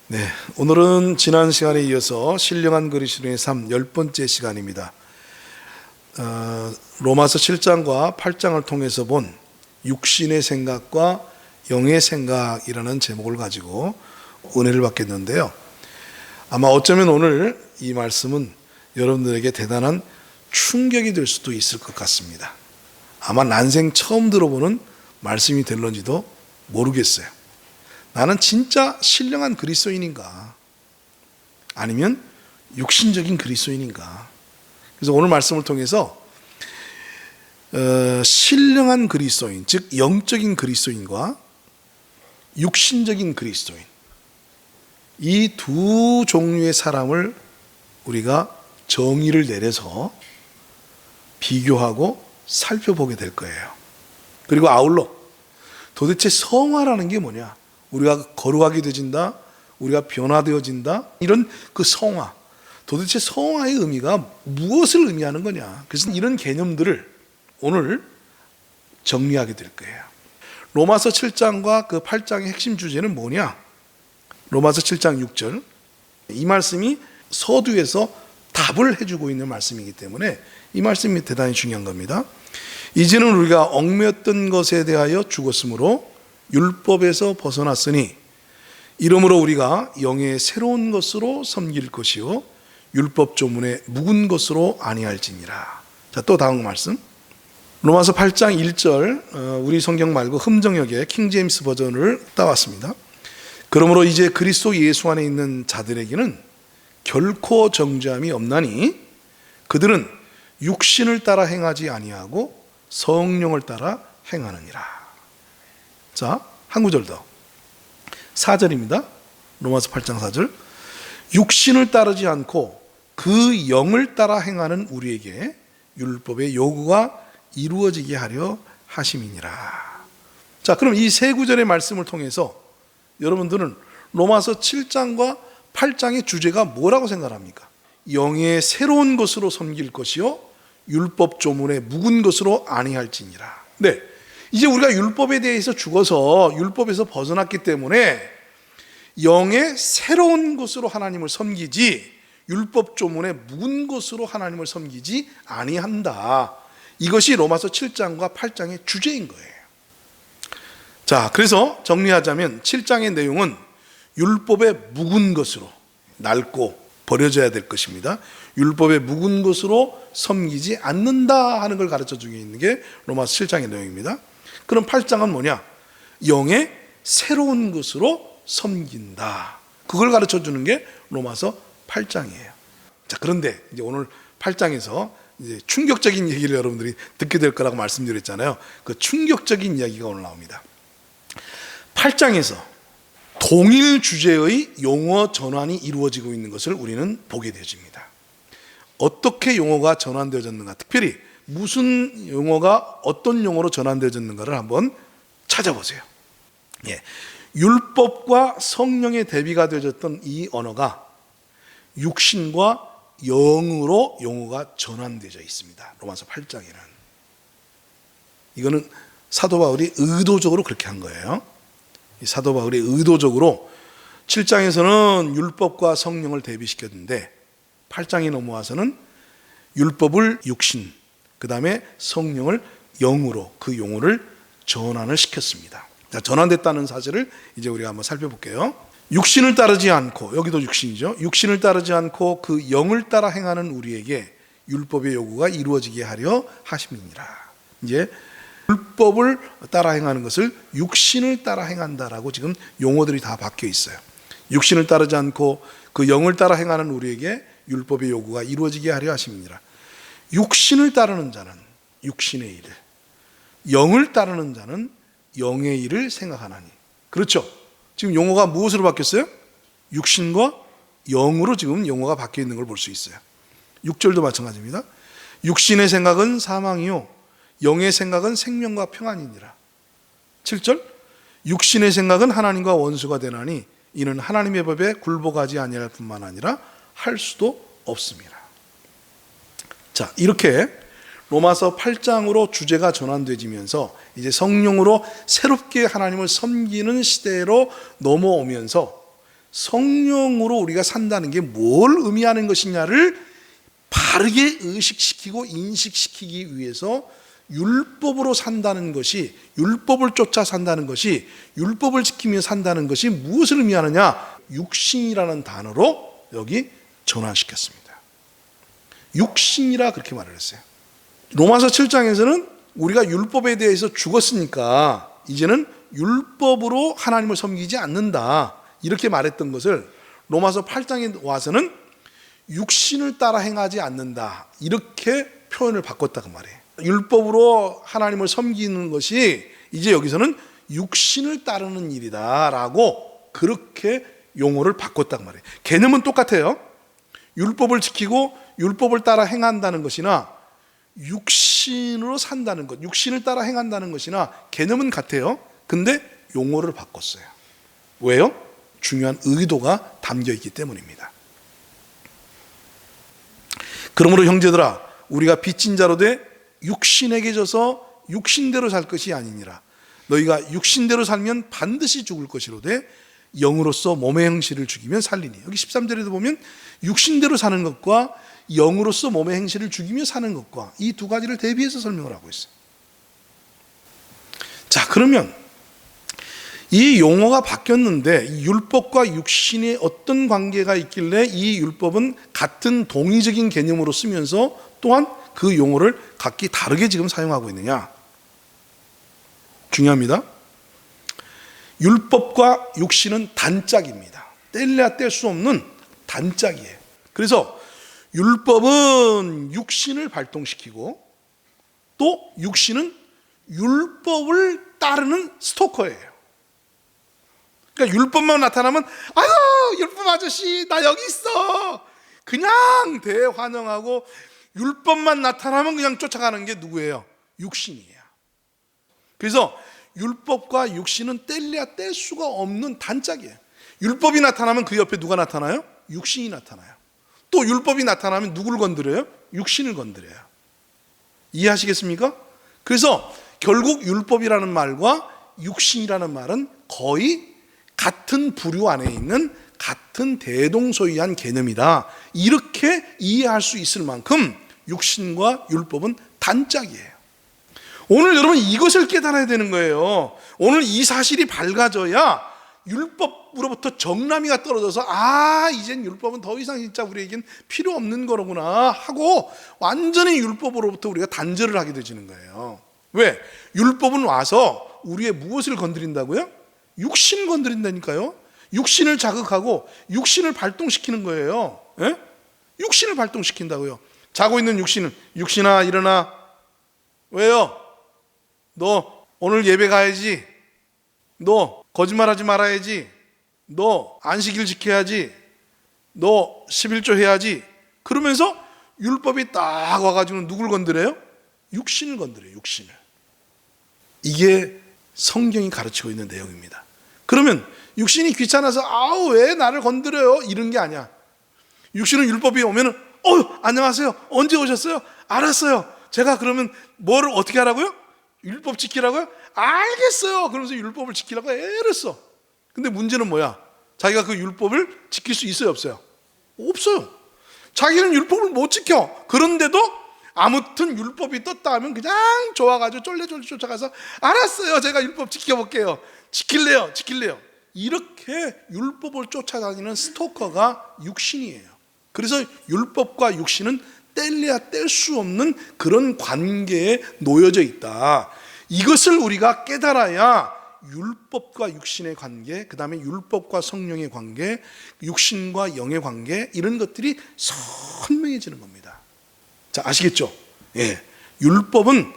네, 오늘은 지난 시간에 이어서 신령한 그리스도인의 삶 10번째 시간입니다. 로마서 7장과 8장을 통해서 본 육신의 생각과 영의 생각이라는 제목을 가지고 은혜를 받겠는데요. 아마 어쩌면 오늘 이 말씀은 여러분들에게 대단한 충격이 될 수도 있을 것 같습니다. 아마 난생 처음 들어보는 말씀이 될런지도 모르겠어요. 나는 진짜 신령한 그리스도인인가? 아니면 육신적인 그리스도인인가? 그래서 오늘 말씀을 통해서 신령한 그리스도인, 즉 영적인 그리스도인과 육신적인 그리스도인, 이 두 종류의 사람을 우리가 정의를 내려서 비교하고 살펴보게 될 거예요. 그리고 아울러 도대체 성화라는 게 뭐냐? 우리가 거룩하게 되어진다, 우리가 변화되어진다, 이런 그 성화, 도대체 성화의 의미가 무엇을 의미하는 거냐? 그래서 이런 개념들을 오늘 정리하게 될 거예요. 로마서 7장과 그 8장의 핵심 주제는 뭐냐? 로마서 7장 6절, 이 말씀이 서두에서 답을 해주고 있는 말씀이기 때문에 이 말씀이 대단히 중요한 겁니다. 이제는 우리가 얽매였던 것에 대하여 죽었으므로 율법에서 벗어났으니 이러므로 우리가 영의 새로운 것으로 섬길 것이요 율법 조문의 묵은 것으로 아니할지니라. 자, 또 다음 말씀, 로마서 8장 1절, 우리 성경 말고 흠정역의 킹제임스 버전을 따왔습니다. 그러므로 이제 그리스도 예수 안에 있는 자들에게는 결코 정죄함이 없나니 그들은 육신을 따라 행하지 아니하고 성령을 따라 행하느니라. 자, 한 구절 더. 4절입니다. 로마서 8장 4절. 육신을 따르지 않고 그 영을 따라 행하는 우리에게 율법의 요구가 이루어지게 하려 하심이니라. 자, 그럼 이 세 구절의 말씀을 통해서 여러분들은 로마서 7장과 8장의 주제가 뭐라고 생각합니까? 영의 새로운 것으로 섬길 것이요 율법 조문의 묵은 것으로 아니할지니라. 네, 이제 우리가 율법에 대해서 죽어서 율법에서 벗어났기 때문에 영의 새로운 것으로 하나님을 섬기지 율법 조문의 묵은 것으로 하나님을 섬기지 아니한다. 이것이 로마서 7장과 8장의 주제인 거예요. 자, 그래서 정리하자면 7장의 내용은 율법의 묵은 것으로 낡고 버려져야 될 것입니다. 율법의 묵은 것으로 섬기지 않는다 하는 걸 가르쳐 주고 있는 게 로마서 7장의 내용입니다. 그럼 8장은 뭐냐? 영의 새로운 것으로 섬긴다. 그걸 가르쳐 주는 게 로마서 8장이에요. 자, 그런데 이제 오늘 8장에서 이제 충격적인 얘기를 여러분들이 듣게 될 거라고 말씀드렸잖아요. 그 충격적인 이야기가 오늘 나옵니다. 8장에서 동일 주제의 용어 전환이 이루어지고 있는 것을 우리는 보게 되어집니다. 어떻게 용어가 전환되어졌는가, 특별히 무슨 용어가 어떤 용어로 전환되어졌는가를 한번 찾아보세요. 예, 율법과 성령의 대비가 되어졌던 이 언어가 육신과 영으로 용어가 전환되어져 있습니다. 로마서 8장에는. 이거는 사도 바울이 의도적으로 그렇게 한 거예요. 사도 바울이 의도적으로 7장에서는 율법과 성령을 대비시켰는데 8장에 넘어와서는 율법을 육신, 그 다음에 성령을 영으로 그 용어를 전환을 시켰습니다. 자, 전환됐다는 사실을 이제 우리가 한번 살펴볼게요. 육신을 따르지 않고, 여기도 육신이죠. 육신을 따르지 않고 그 영을 따라 행하는 우리에게 율법의 요구가 이루어지게 하려 하심이니라. 이제 율법을 따라 행하는 것을 육신을 따라 행한다라고 지금 용어들이 다 바뀌어 있어요. 육신을 따르지 않고 그 영을 따라 행하는 우리에게 율법의 요구가 이루어지게 하려 하심이니라. 육신을 따르는 자는 육신의 일을, 영을 따르는 자는 영의 일을 생각하나니. 그렇죠? 지금 용어가 무엇으로 바뀌었어요? 육신과 영으로 지금 용어가 바뀌어 있는 걸 볼 수 있어요. 6절도 마찬가지입니다. 육신의 생각은 사망이요 영의 생각은 생명과 평안이니라. 7절, 육신의 생각은 하나님과 원수가 되나니 이는 하나님의 법에 굴복하지 아니할 뿐만 아니라 할 수도 없습니다. 자, 이렇게 로마서 8장으로 주제가 전환되지면서 이제 성령으로 새롭게 하나님을 섬기는 시대로 넘어오면서 성령으로 우리가 산다는 게 뭘 의미하는 것이냐를 바르게 의식시키고 인식시키기 위해서 율법으로 산다는 것이, 율법을 쫓아 산다는 것이, 율법을 지키며 산다는 것이 무엇을 의미하느냐? 육신이라는 단어로 여기 전환시켰습니다. 육신이라 그렇게 말을 했어요. 로마서 7장에서는 우리가 율법에 대해서 죽었으니까 이제는 율법으로 하나님을 섬기지 않는다, 이렇게 말했던 것을 로마서 8장에 와서는 육신을 따라 행하지 않는다, 이렇게 표현을 바꿨다고 말해요. 율법으로 하나님을 섬기는 것이 이제 여기서는 육신을 따르는 일이다 라고 그렇게 용어를 바꿨다고 말해요. 개념은 똑같아요. 율법을 지키고 율법을 따라 행한다는 것이나 육신으로 산다는 것, 육신을 따라 행한다는 것이나 개념은 같아요. 근데 용어를 바꿨어요. 왜요? 중요한 의도가 담겨 있기 때문입니다. 그러므로 형제들아, 우리가 빚진 자로 돼 육신에게 져서 육신대로 살 것이 아니니라. 너희가 육신대로 살면 반드시 죽을 것이로되 영으로서 몸의 행실을 죽이면 살리니. 여기 13절에도 보면 육신대로 사는 것과 영으로서 몸의 행실을 죽이며 사는 것과 이 두 가지를 대비해서 설명을 하고 있어요. 자, 그러면 이 용어가 바뀌었는데 이 율법과 육신의 어떤 관계가 있길래 이 율법은 같은 동의적인 개념으로 쓰면서 또한 그 용어를 각기 다르게 지금 사용하고 있느냐? 중요합니다. 율법과 육신은 단짝입니다. 뗄래야 뗄 수 없는 단짝이에요. 그래서 율법은 육신을 발동시키고 또 육신은 율법을 따르는 스토커예요. 그러니까 율법만 나타나면 아유, 율법 아저씨 나 여기 있어, 그냥 대환영하고, 율법만 나타나면 그냥 쫓아가는 게 누구예요? 육신이에요. 그래서 율법과 육신은 뗄래야 뗄 수가 없는 단짝이에요. 율법이 나타나면 그 옆에 누가 나타나요? 육신이 나타나요. 또 율법이 나타나면 누구를 건드려요? 육신을 건드려요. 이해하시겠습니까? 그래서 결국 율법이라는 말과 육신이라는 말은 거의 같은 부류 안에 있는 같은 대동소이한 개념이다, 이렇게 이해할 수 있을 만큼 육신과 율법은 단짝이에요. 오늘 여러분 이것을 깨달아야 되는 거예요. 오늘 이 사실이 밝아져야 율법으로부터 정람이가 떨어져서 이젠 율법은 더 이상 진짜 우리에겐 필요 없는 거로구나 하고 완전히 율법으로부터 우리가 단절을 하게 되지는 거예요. 왜? 율법은 와서 우리의 무엇을 건드린다고요? 육신을 건드린다니까요. 육신을 자극하고 육신을 발동시키는 거예요. 예? 육신을 발동시킨다고요. 자고 있는 육신은, 육신아 일어나. 왜요? 너 오늘 예배 가야지. 너 거짓말하지 말아야지. 너 안식일 지켜야지. 너 11조 해야지. 그러면서 율법이 딱 와가지고 누굴 건드려요? 육신을 건드려요. 육신을. 이게 성경이 가르치고 있는 내용입니다. 그러면 육신이 귀찮아서 왜 나를 건드려요? 이런 게 아니야. 육신은 율법이 오면은 안녕하세요. 언제 오셨어요? 알았어요. 제가 그러면 뭐를 어떻게 하라고요? 율법 지키라고요? 알겠어요. 그러면서 율법을 지키라고 애를 써. 근데 문제는 뭐야? 자기가 그 율법을 지킬 수 있어요, 없어요? 없어요. 자기는 율법을 못 지켜. 그런데도 아무튼 율법이 떴다 하면 그냥 좋아가지고 쫄래쫄래 쫓아가서 알았어요. 제가 율법 지켜볼게요. 지킬래요. 이렇게 율법을 쫓아다니는 스토커가 육신이에요. 그래서 율법과 육신은 뗄래야 뗄 수 없는 그런 관계에 놓여져 있다. 이것을 우리가 깨달아야 율법과 육신의 관계, 그 다음에 율법과 성령의 관계, 육신과 영의 관계, 이런 것들이 선명해지는 겁니다. 자, 아시겠죠? 예. 율법은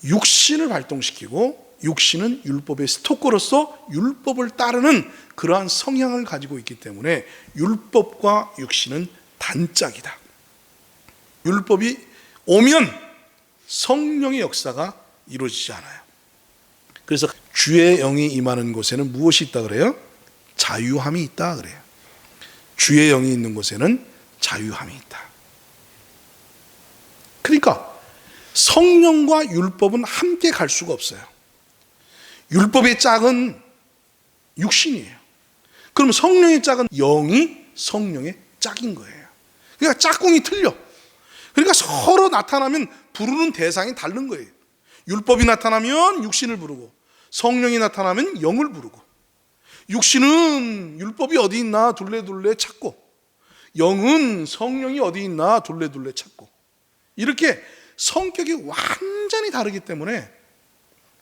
육신을 발동시키고 육신은 율법의 스토커로서 율법을 따르는 그러한 성향을 가지고 있기 때문에 율법과 육신은 단짝이다. 율법이 오면 성령의 역사가 이루어지지 않아요. 그래서 주의 영이 임하는 곳에는 무엇이 있다 그래요? 자유함이 있다 그래요. 주의 영이 있는 곳에는 자유함이 있다. 그러니까 성령과 율법은 함께 갈 수가 없어요. 율법의 짝은 육신이에요. 그럼 성령의 짝은 영이 성령의 짝인 거예요. 그러니까 짝꿍이 틀려. 그러니까 서로 나타나면 부르는 대상이 다른 거예요. 율법이 나타나면 육신을 부르고, 성령이 나타나면 영을 부르고, 육신은 율법이 어디 있나 둘레둘레 찾고, 영은 성령이 어디 있나 둘레둘레 찾고, 이렇게 성격이 완전히 다르기 때문에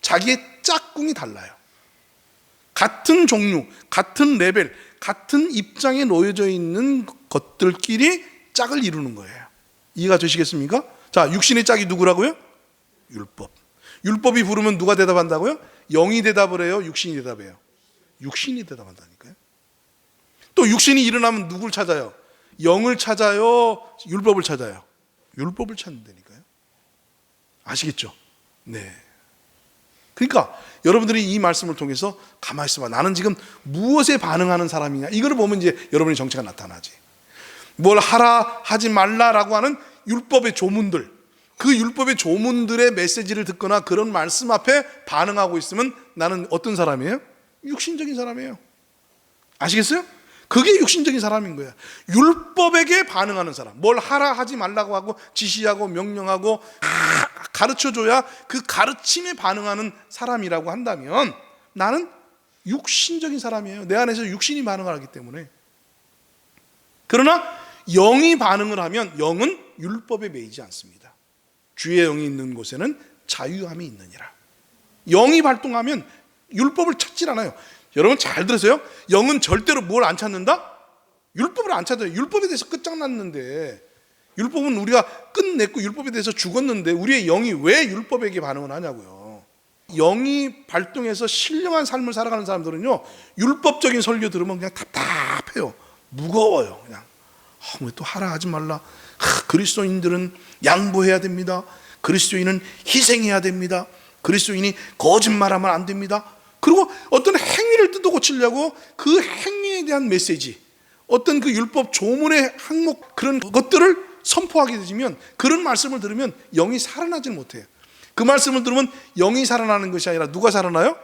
자기의 짝꿍이 달라요. 같은 종류, 같은 레벨, 같은 입장에 놓여져 있는 것들끼리 짝을 이루는 거예요. 이해가 되시겠습니까? 자, 육신의 짝이 누구라고요? 율법. 율법이 부르면 누가 대답한다고요? 영이 대답을 해요? 육신이 대답해요? 육신이 대답한다니까요. 또 육신이 일어나면 누굴 찾아요? 영을 찾아요? 율법을 찾아요? 율법을 찾는다니까요. 아시겠죠? 네. 그러니까 여러분들이 이 말씀을 통해서 가만히 있어봐. 나는 지금 무엇에 반응하는 사람이냐, 이거를 보면 이제 여러분의 정체가 나타나지. 뭘 하라 하지 말라라고 하는 율법의 조문들, 그 율법의 조문들의 메시지를 듣거나 그런 말씀 앞에 반응하고 있으면 나는 어떤 사람이에요? 육신적인 사람이에요. 아시겠어요? 그게 육신적인 사람인 거야. 율법에게 반응하는 사람, 뭘 하라 하지 말라고 하고 지시하고 명령하고 가르쳐줘야 그 가르침에 반응하는 사람이라고 한다면 나는 육신적인 사람이에요. 내 안에서 육신이 반응을 하기 때문에. 그러나 영이 반응을 하면 영은 율법에 매이지 않습니다. 주의 영이 있는 곳에는 자유함이 있느니라. 영이 발동하면 율법을 찾질 않아요. 여러분 잘 들으세요. 영은 절대로 뭘 안 찾는다? 율법을 안 찾아요. 율법에 대해서 끝장났는데, 율법은 우리가 끝냈고 율법에 대해서 죽었는데 우리의 영이 왜 율법에게 반응을 하냐고요. 영이 발동해서 신령한 삶을 살아가는 사람들은요, 율법적인 설교 들으면 그냥 답답해요. 무거워요. 그냥 왜 또 하라 하지 말라. 그리스도인들은 양보해야 됩니다. 그리스도인은 희생해야 됩니다. 그리스도인이 거짓말하면 안 됩니다. 그리고 어떤 행위를 뜯어 고치려고 그 행위에 대한 메시지, 어떤 그 율법 조문의 항목, 그런 것들을 선포하게 되면, 그런 말씀을 들으면 영이 살아나지 못해요. 그 말씀을 들으면 영이 살아나는 것이 아니라 누가 살아나요?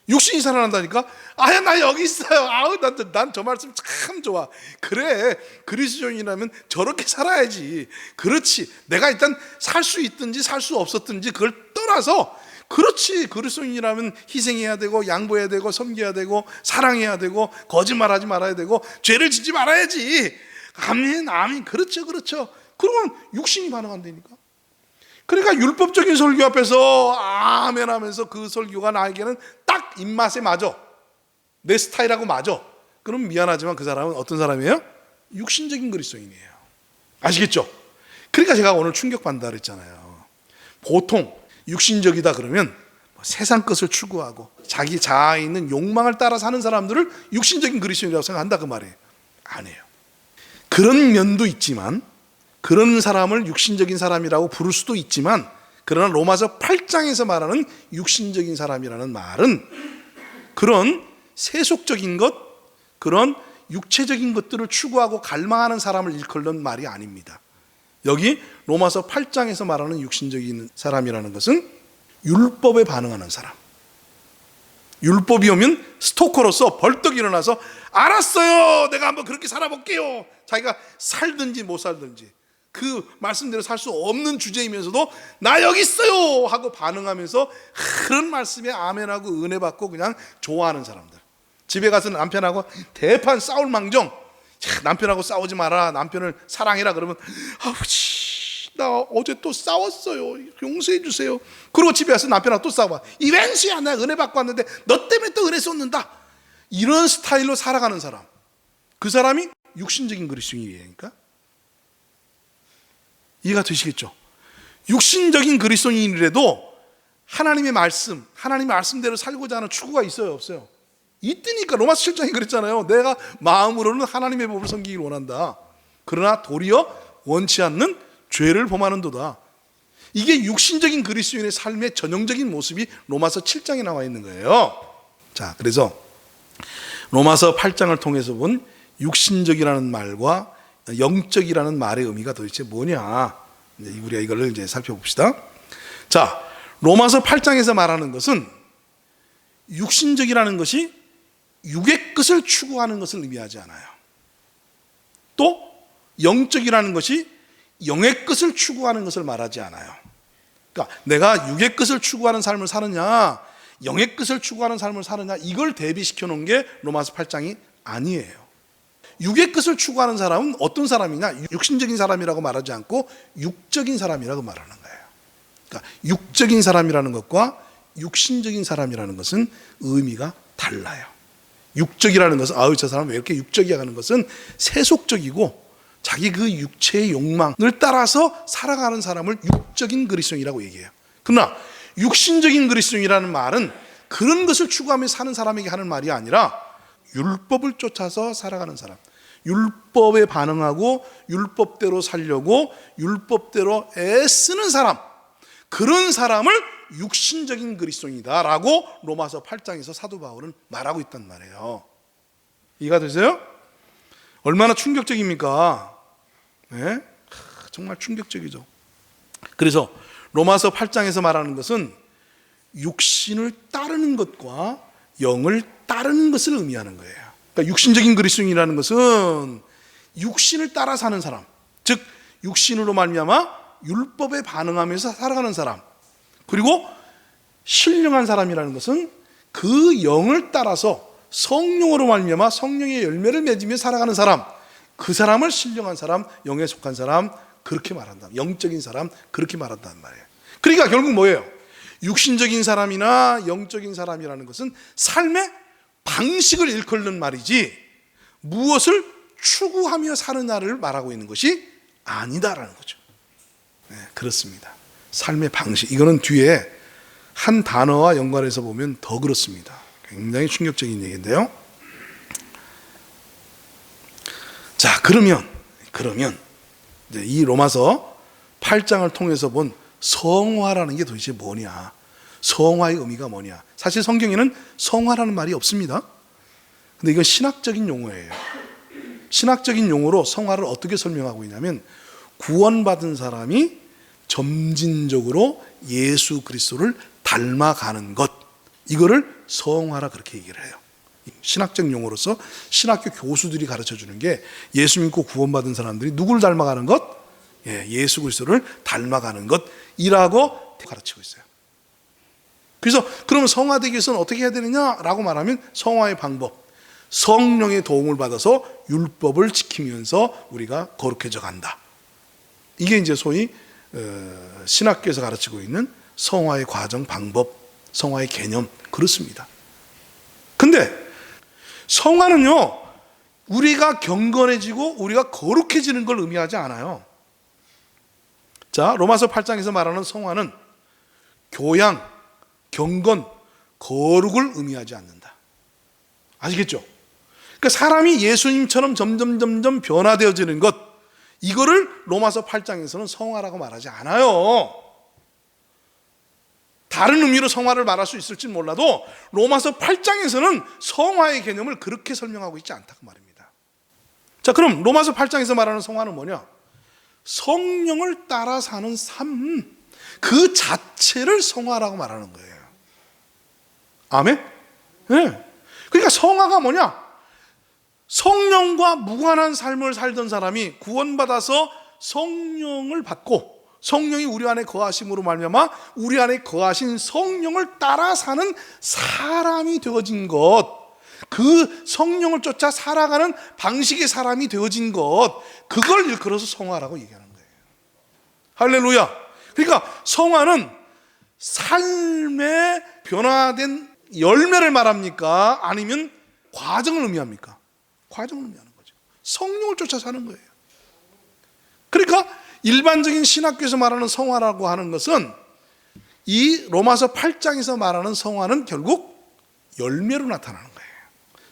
육신이 살아난다니까. 아야, 나 여기 있어요. 아우, 난 저 말씀 참 좋아. 그래, 그리스도인이라면 저렇게 살아야지. 그렇지, 내가 일단 살 수 있든지 살 수 없었든지 그걸 떠나서, 그렇지, 그리스도인이라면 희생해야 되고 양보해야 되고 섬겨야 되고 사랑해야 되고 거짓말하지 말아야 되고 죄를 짓지 말아야지. 아멘, 아멘. 그렇죠, 그렇죠. 그러면 육신이 반응한다니까. 그러니까 율법적인 설교 앞에서 아멘 하면서 그 설교가 나에게는 딱 입맛에 맞아, 내 스타일하고 맞아. 그럼 미안하지만 그 사람은 어떤 사람이에요? 육신적인 그리스도인이에요. 아시겠죠? 그러니까 제가 오늘 충격받는다 그랬잖아요. 보통 육신적이다 그러면 세상 것을 추구하고 자기 자아에 있는 욕망을 따라 사는 사람들을 육신적인 그리스도인이라고 생각한다, 그 말이에요. 아니에요. 그런 면도 있지만, 그런 사람을 육신적인 사람이라고 부를 수도 있지만, 그러나 로마서 8장에서 말하는 육신적인 사람이라는 말은 그런 세속적인 것, 그런 육체적인 것들을 추구하고 갈망하는 사람을 일컬는 말이 아닙니다. 여기 로마서 8장에서 말하는 육신적인 사람이라는 것은 율법에 반응하는 사람. 율법이 오면 스토커로서 벌떡 일어나서 알았어요, 내가 한번 그렇게 살아볼게요. 자기가 살든지 못 살든지 그 말씀대로 살 수 없는 주제이면서도 나 여기 있어요 하고 반응하면서 그런 말씀에 아멘하고 은혜 받고 그냥 좋아하는 사람들. 집에 가서 남편하고 대판 싸울 망정, 남편하고 싸우지 마라, 남편을 사랑해라 그러면 아버지 나 어제 또 싸웠어요, 용서해 주세요. 그리고 집에 와서 남편하고 또 싸워. 이 웬수야, 내가 은혜 받고 왔는데 너 때문에 또 은혜 쏟는다. 이런 스타일로 살아가는 사람, 그 사람이 육신적인 그리스도인이니까. 이해가 되시겠죠? 육신적인 그리스도인이라도 하나님의 말씀, 하나님의 말씀대로 살고자 하는 추구가 있어요, 없어요? 있으니까 로마서 7장에 그랬잖아요. 내가 마음으로는 하나님의 법을 섬기길 원한다. 그러나 도리어 원치 않는 죄를 범하는도다. 이게 육신적인 그리스도인의 삶의 전형적인 모습이 로마서 7장에 나와 있는 거예요. 자, 그래서 로마서 8장을 통해서 본 육신적이라는 말과 영적이라는 말의 의미가 도대체 뭐냐, 우리가 이걸 이제 살펴봅시다. 자, 로마서 8장에서 말하는 것은 육신적이라는 것이 육의 끝을 추구하는 것을 의미하지 않아요. 또 영적이라는 것이 영의 끝을 추구하는 것을 말하지 않아요. 그러니까 내가 육의 끝을 추구하는 삶을 사느냐, 영의 끝을 추구하는 삶을 사느냐, 이걸 대비시켜 놓은 게 로마서 8장이 아니에요. 육의 끝을 추구하는 사람은 어떤 사람이냐? 육신적인 사람이라고 말하지 않고 육적인 사람이라고 말하는 거예요. 그러니까 육적인 사람이라는 것과 육신적인 사람이라는 것은 의미가 달라요. 육적이라는 것은 저 사람 왜 이렇게 육적이야 하는 것은 세속적이고 자기 그 육체의 욕망을 따라서 살아가는 사람을 육적인 그리스도인이라고 얘기해요. 그러나 육신적인 그리스도인이라는 말은 그런 것을 추구하며 사는 사람에게 하는 말이 아니라 율법을 쫓아서 살아가는 사람, 율법에 반응하고 율법대로 살려고 율법대로 애쓰는 사람, 그런 사람을 육신적인 그리스도인이다라고 로마서 8장에서 사도 바울은 말하고 있단 말이에요. 이해가 되세요? 얼마나 충격적입니까? 네? 정말 충격적이죠. 그래서 로마서 8장에서 말하는 것은 육신을 따르는 것과 영을 따르는 것을 의미하는 거예요. 그러니까 육신적인 그리스도인이라는 것은 육신을 따라 사는 사람, 즉 육신으로 말미암아 율법에 반응하면서 살아가는 사람, 그리고 신령한 사람이라는 것은 그 영을 따라서 성령으로 말미암아 성령의 열매를 맺으며 살아가는 사람, 그 사람을 신령한 사람, 영에 속한 사람, 그렇게 말한다. 영적인 사람, 그렇게 말한다는 말이에요. 그러니까 결국 뭐예요? 육신적인 사람이나 영적인 사람이라는 것은 삶의 방식을 일컫는 말이지 무엇을 추구하며 사느냐를 말하고 있는 것이 아니다라는 거죠. 네, 그렇습니다. 삶의 방식, 이거는 뒤에 한 단어와 연관해서 보면 더 그렇습니다. 굉장히 충격적인 얘기인데요. 자, 그러면 이제 이 로마서 8장을 통해서 본 성화라는 게 도대체 뭐냐? 성화의 의미가 뭐냐? 사실 성경에는 성화라는 말이 없습니다. 근데 이건 신학적인 용어예요. 신학적인 용어로 성화를 어떻게 설명하고 있냐면 구원받은 사람이 점진적으로 예수 그리스도를 닮아가는 것, 이거를 성화라 그렇게 얘기를 해요. 신학적 용어로서 신학교 교수들이 가르쳐주는 게 예수 믿고 구원받은 사람들이 누구를 닮아가는 것? 예수 그리스도를 닮아가는 것이라고 가르치고 있어요. 그래서 그러면 성화되기 위해서는 어떻게 해야 되느냐라고 말하면 성화의 방법, 성령의 도움을 받아서 율법을 지키면서 우리가 거룩해져 간다. 이게 이제 소위 신학교에서 가르치고 있는 성화의 과정, 방법, 성화의 개념, 그렇습니다. 근데 성화는요, 우리가 경건해지고 우리가 거룩해지는 걸 의미하지 않아요. 자, 로마서 8장에서 말하는 성화는 교양, 경건, 거룩을 의미하지 않는다. 아시겠죠? 그러니까 사람이 예수님처럼 점점 변화되어지는 것, 이거를 로마서 8장에서는 성화라고 말하지 않아요. 다른 의미로 성화를 말할 수 있을지 몰라도 로마서 8장에서는 성화의 개념을 그렇게 설명하고 있지 않다고 말입니다. 자, 그럼 로마서 8장에서 말하는 성화는 뭐냐? 성령을 따라 사는 삶, 그 자체를 성화라고 말하는 거예요. 아멘? 네. 그러니까 성화가 뭐냐? 성령과 무관한 삶을 살던 사람이 구원받아서 성령을 받고 성령이 우리 안에 거하심으로 말미암아 우리 안에 거하신 성령을 따라 사는 사람이 되어진 것, 그 성령을 쫓아 살아가는 방식의 사람이 되어진 것, 그걸 일컬어서 성화라고 얘기하는 거예요. 할렐루야. 그러니까 성화는 삶의 변화된 열매를 말합니까? 아니면 과정을 의미합니까? 과정을 의미하는 거죠. 성령을 쫓아 사는 거예요. 그러니까 일반적인 신학교에서 말하는 성화라고 하는 것은 이 로마서 8장에서 말하는 성화는 결국 열매로 나타나는 거예요.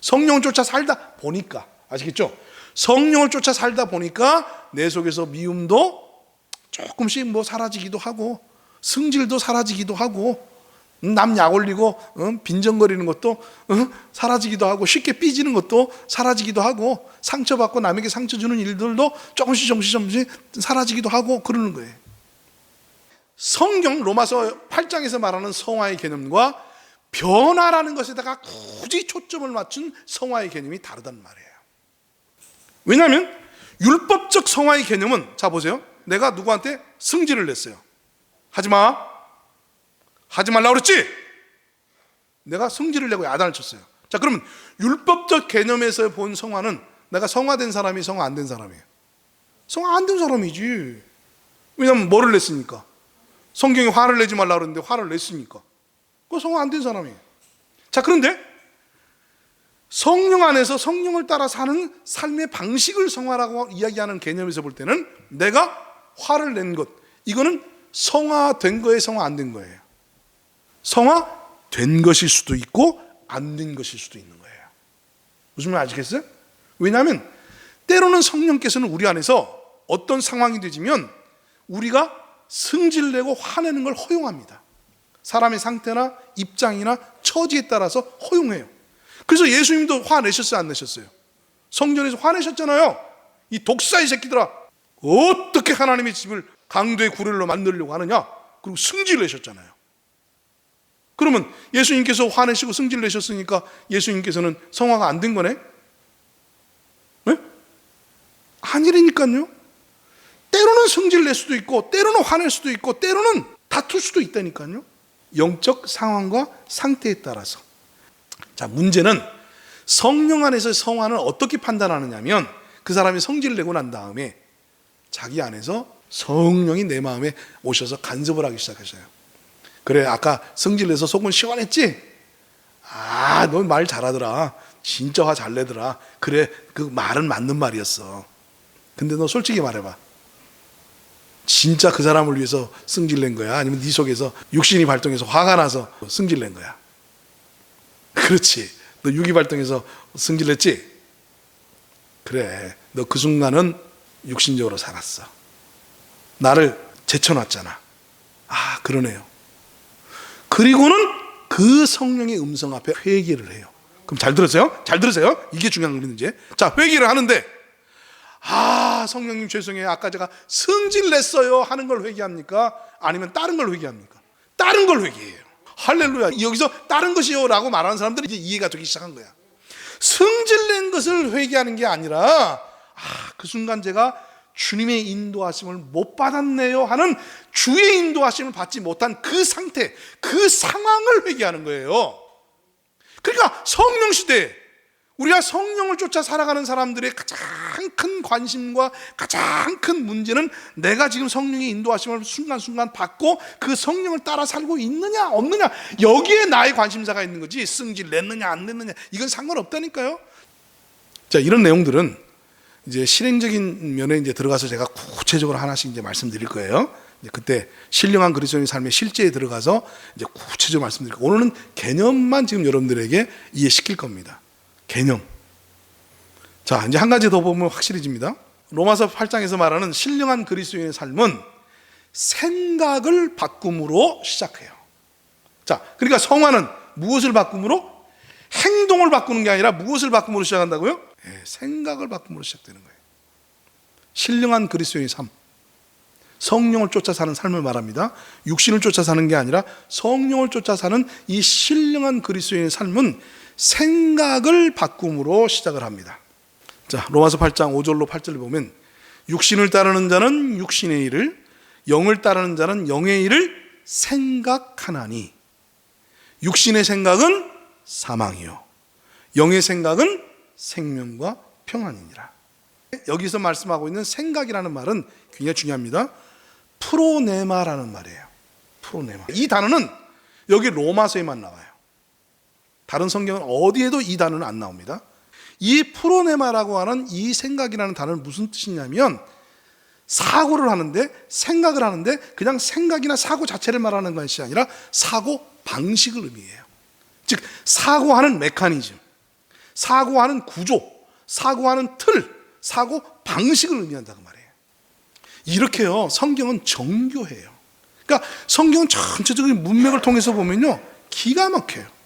성령을 쫓아 살다 보니까, 아시겠죠? 성령을 쫓아 살다 보니까 내 속에서 미움도 조금씩 사라지기도 하고, 승질도 사라지기도 하고, 남 약 올리고 빈정거리는 것도 사라지기도 하고, 쉽게 삐지는 것도 사라지기도 하고, 상처받고 남에게 상처 주는 일들도 조금씩 사라지기도 하고 그러는 거예요. 성경 로마서 8장에서 말하는 성화의 개념과 변화라는 것에다가 굳이 초점을 맞춘 성화의 개념이 다르단 말이에요. 왜냐하면 율법적 성화의 개념은, 자 보세요, 내가 누구한테 승질을 냈어요. 하지마, 하지 말라고 그랬지? 내가 승질을 내고 야단을 쳤어요. 자, 그러면 율법적 개념에서 본 성화는 내가 성화된 사람이 성화 안 된 사람이에요? 성화 안 된 사람이지. 왜냐하면 뭐를 냈으니까? 성경이 화를 내지 말라고 그랬는데 화를 냈으니까. 그거 성화 안 된 사람이에요. 자, 그런데 성령 안에서 성령을 따라 사는 삶의 방식을 성화라고 이야기하는 개념에서 볼 때는 내가 화를 낸 것, 이거는 성화된 거예요, 성화 안 된 거예요? 성화된 것일 수도 있고 안 된 것일 수도 있는 거예요. 무슨 말 아시겠어요? 왜냐하면 때로는 성령께서는 우리 안에서 어떤 상황이 되지면 우리가 승질내고 화내는 걸 허용합니다. 사람의 상태나 입장이나 처지에 따라서 허용해요. 그래서 예수님도 화내셨어요, 안 내셨어요? 성전에서 화내셨잖아요. 이 독사의 새끼들아, 어떻게 하나님의 집을 강도의 구레로 만들려고 하느냐? 그리고 승질 내셨잖아요. 그러면 예수님께서 화내시고 승질 내셨으니까 예수님께서는 성화가 안 된 거네? 네? 아니라니까요. 때로는 승질 낼 수도 있고 때로는 화낼 수도 있고 때로는 다툴 수도 있다니까요. 영적 상황과 상태에 따라서. 자, 문제는 성령 안에서 성화는 어떻게 판단하느냐면 그 사람이 성질을 내고 난 다음에 자기 안에서 성령이 내 마음에 오셔서 간섭을 하기 시작하셔요. 그래, 아까 성질 내서 속은 시원했지? 아, 너 말 잘하더라. 진짜 화 잘 내더라. 그래, 그 말은 맞는 말이었어. 근데 너 솔직히 말해봐. 진짜 그 사람을 위해서 승질 낸 거야? 아니면 네 속에서 육신이 발동해서 화가 나서 승질 낸 거야? 그렇지. 너 육이 발동해서 승질 냈지? 그래, 너 그 순간은 육신적으로 살았어. 나를 제쳐놨잖아. 아, 그러네요. 그리고는 그 성령의 음성 앞에 회개를 해요. 그럼 잘 들으세요? 잘 들으세요? 이게 중요한 거는 이제. 자, 회개를 하는데, 아, 성령님 죄송해요. 아까 제가 성질 냈어요 하는 걸 회개합니까? 아니면 다른 걸 회개합니까? 다른 걸 회개해요. 할렐루야. 여기서 다른 것이요 라고 말하는 사람들은 이제 이해가 되기 시작한 거야. 성질 낸 것을 회개하는 게 아니라, 아, 그 순간 제가 주님의 인도하심을 못 받았네요 하는 주의 인도하심을 받지 못한 그 상태, 그 상황을 회개하는 거예요. 그러니까 성령 시대에 우리가 성령을 쫓아 살아가는 사람들의 가장 큰 관심과 가장 큰 문제는 내가 지금 성령의 인도하심을 순간순간 받고 그 성령을 따라 살고 있느냐 없느냐, 여기에 나의 관심사가 있는 거지 승질 냈느냐 안 냈느냐 이건 상관없다니까요. 자, 이런 내용들은 이제 실행적인 면에 이제 들어가서 제가 구체적으로 하나씩 이제 말씀드릴 거예요. 이제 그때 신령한 그리스도인의 삶의 실제에 들어가서 이제 구체적으로 말씀드릴 거예요. 오늘은 개념만 지금 여러분들에게 이해시킬 겁니다. 개념. 자, 이제 한 가지 더 보면 확실해집니다. 로마서 8장에서 말하는 신령한 그리스도인의 삶은 생각을 바꿈으로 시작해요. 자, 그러니까 성화는 무엇을 바꿈으로? 행동을 바꾸는 게 아니라 무엇을 바꿈으로 시작한다고요? 네, 생각을 바꿈으로 시작되는 거예요. 신령한 그리스도인의 삶, 성령을 쫓아 사는 삶을 말합니다. 육신을 쫓아 사는 게 아니라 성령을 쫓아 사는 이 신령한 그리스도인의 삶은 생각을 바꿈으로 시작을 합니다. 자, 로마서 8장 5절로 8절을 보면 육신을 따르는 자는 육신의 일을, 영을 따르는 자는 영의 일을 생각하나니 육신의 생각은 사망이요 영의 생각은 생명과 평안이니라. 여기서 말씀하고 있는 생각이라는 말은 굉장히 중요합니다. 프로네마라는 말이에요. 프로네마. 이 단어는 여기 로마서에만 나와요. 다른 성경은 어디에도 이 단어는 안 나옵니다. 이 프로네마라고 하는 이 생각이라는 단어는 무슨 뜻이냐면 사고를 하는데, 생각을 하는데 그냥 생각이나 사고 자체를 말하는 것이 아니라 사고 방식을 의미해요. 즉 사고하는 메커니즘, 사고하는 구조, 사고하는 틀, 사고 방식을 의미한다고 말해요. 이렇게요, 성경은 정교해요. 그러니까 성경은 전체적인 문맥을 통해서 보면요, 기가 막혀요.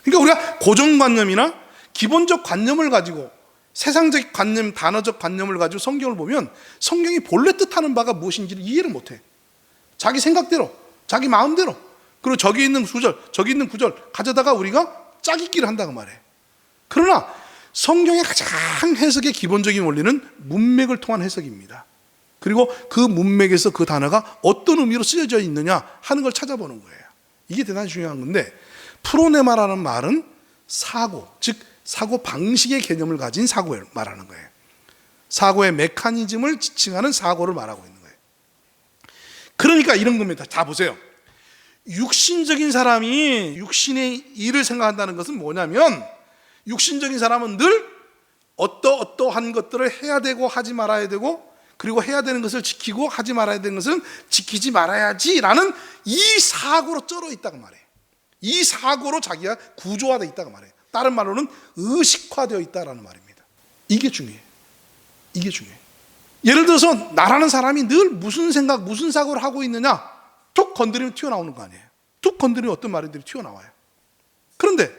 그러니까 우리가 고정관념이나 기본적 관념을 가지고, 세상적 관념, 단어적 관념을 가지고 성경을 보면 성경이 본래 뜻하는 바가 무엇인지를 이해를 못해. 자기 생각대로, 자기 마음대로 그리고 저기 있는 구절 가져다가 우리가 짜깁기를 한다고 말해. 그러나 성경의 가장 해석의 기본적인 원리는 문맥을 통한 해석입니다. 그리고 그 문맥에서 그 단어가 어떤 의미로 쓰여져 있느냐 하는 걸 찾아보는 거예요. 이게 대단히 중요한 건데, 프로네마라는 말은 사고, 즉 사고 방식의 개념을 가진 사고를 말하는 거예요. 사고의 메커니즘을 지칭하는 사고를 말하고 있는 거예요. 그러니까 이런 겁니다. 다 보세요. 육신적인 사람이 육신의 일을 생각한다는 것은 뭐냐면, 육신적인 사람은 늘 어떠한 것들을 해야 되고 하지 말아야 되고, 그리고 해야 되는 것을 지키고 하지 말아야 되는 것은 지키지 말아야지라는 이 사고로 쩔어 있다고 말해요. 이 사고로 자기가 구조화되어 있다고 말해요. 다른 말로는 의식화되어 있다는 말입니다. 이게 중요해요. 이게 중요해요. 예를 들어서 나라는 사람이 늘 무슨 생각, 무슨 사고를 하고 있느냐, 툭 건드리면 튀어나오는 거 아니에요. 툭 건드리면 어떤 말들이 튀어나와요. 그런데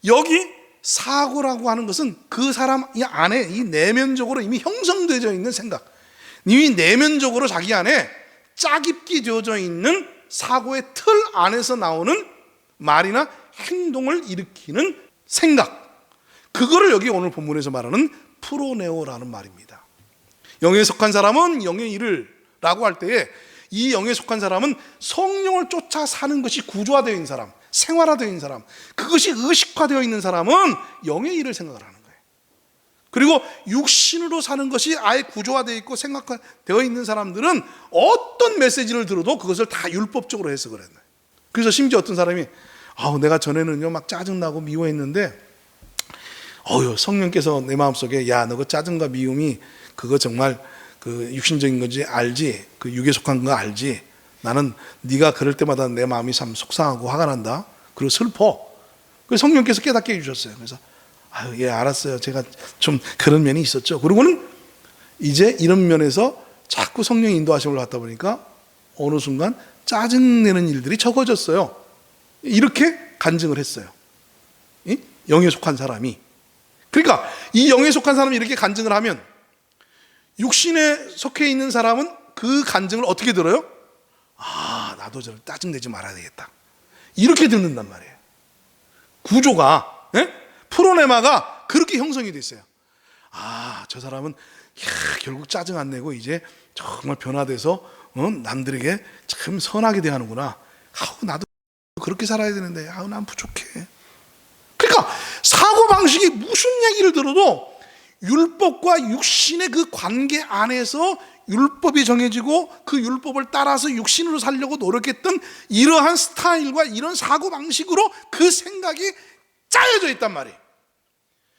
여기 사고라고 하는 것은 그 사람 안에 이 내면적으로 이미 형성되어 있는 생각, 이미 내면적으로 자기 안에 짜깁기 되어져 있는 사고의 틀 안에서 나오는 말이나 행동을 일으키는 생각, 그거를 여기 오늘 본문에서 말하는 프로네오라는 말입니다. 영에 속한 사람은 영의 일을 라고 할 때에 이 영에 속한 사람은 성령을 쫓아 사는 것이 구조화되어 있는 사람, 생활화되어 있는 사람, 그것이 의식화되어 있는 사람은 영의 일을 생각을 하는 거예요. 그리고 육신으로 사는 것이 아예 구조화되어 있고 생각되어 있는 사람들은 어떤 메시지를 들어도 그것을 다 율법적으로 해석을 했나요. 그래서 심지어 어떤 사람이 내가 전에는요 막 짜증나고 미워했는데 성령께서 내 마음속에 야, 너 그 짜증과 미움이 그거 정말 그 육신적인 건지 알지? 그 육에 속한 거 알지? 나는 네가 그럴 때마다 내 마음이 참 속상하고 화가 난다. 그리고 슬퍼. 그래서 성령께서 깨닫게 해주셨어요. 그래서 예, 알았어요. 제가 좀 그런 면이 있었죠. 그리고는 이제 이런 면에서 자꾸 성령의 인도하심을 받다 보니까 어느 순간 짜증내는 일들이 적어졌어요. 이렇게 간증을 했어요. 영에 속한 사람이. 그러니까 이 영에 속한 사람이 이렇게 간증을 하면 육신에 속해 있는 사람은 그 간증을 어떻게 들어요? 나도 저를 짜증내지 말아야 되겠다. 이렇게 듣는단 말이에요. 구조가, 프로네마가 그렇게 형성이 됐어요. 저 사람은 결국 짜증 안 내고 이제 정말 변화돼서 남들에게 참 선하게 대하는구나. 나도 그렇게 살아야 되는데 난 부족해. 그러니까 사고방식이 무슨 얘기를 들어도 율법과 육신의 그 관계 안에서 율법이 정해지고 그 율법을 따라서 육신으로 살려고 노력했던 이러한 스타일과 이런 사고방식으로 그 생각이 짜여져 있단 말이에요.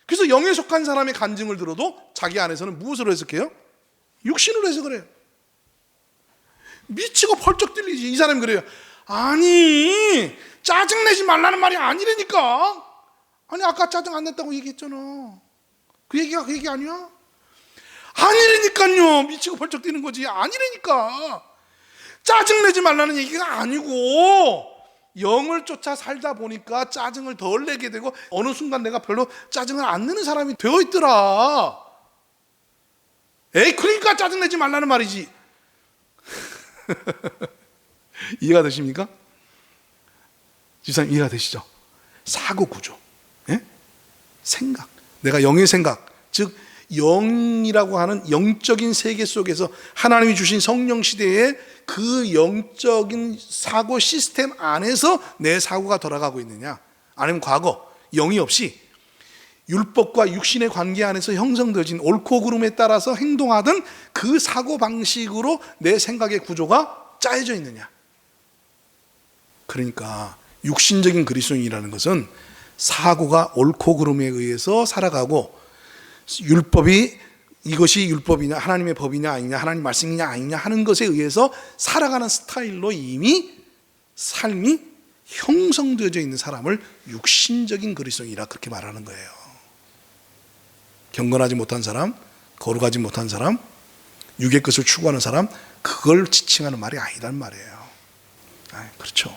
그래서 영에 속한 사람의 간증을 들어도 자기 안에서는 무엇으로 해석해요? 육신으로 해석을 해요. 미치고 펄쩍 뛰리지. 이 사람이 그래요. 아니, 짜증내지 말라는 말이 아니라니까. 아까 짜증 안 냈다고 얘기했잖아. 그 얘기가 그 얘기 아니야? 아니라니까요. 미치고 벌쩍 뛰는 거지. 아니라니까. 짜증내지 말라는 얘기가 아니고 영을 쫓아 살다 보니까 짜증을 덜 내게 되고 어느 순간 내가 별로 짜증을 안 내는 사람이 되어 있더라. 그러니까 짜증내지 말라는 말이지. 이해가 되십니까? 지사님 이해가 되시죠? 사고 구조, 생각, 내가 영의 생각, 즉 영이라고 하는 영적인 세계 속에서 하나님이 주신 성령 시대에 그 영적인 사고 시스템 안에서 내 사고가 돌아가고 있느냐, 아니면 과거 영이 없이 율법과 육신의 관계 안에서 형성되어진 옳고 그름에 따라서 행동하던 그 사고 방식으로 내 생각의 구조가 짜여져 있느냐. 그러니까 육신적인 그리스도인이라는 것은 사고가 옳고 그름에 의해서 살아가고 율법이 이것이 율법이냐 하나님의 법이냐 아니냐 하나님 말씀이냐 아니냐 하는 것에 의해서 살아가는 스타일로 이미 삶이 형성되어져 있는 사람을 육신적인 그리스도인이라 그렇게 말하는 거예요. 경건하지 못한 사람, 거룩하지 못한 사람, 육의 것을 추구하는 사람, 그걸 지칭하는 말이 아니란 말이에요. 그렇죠.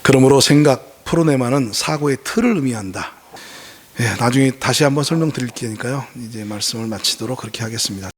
그러므로 생각, 프로네마는 사고의 틀을 의미한다. 나중에 다시 한번 설명드릴 테니까요. 이제 말씀을 마치도록 그렇게 하겠습니다.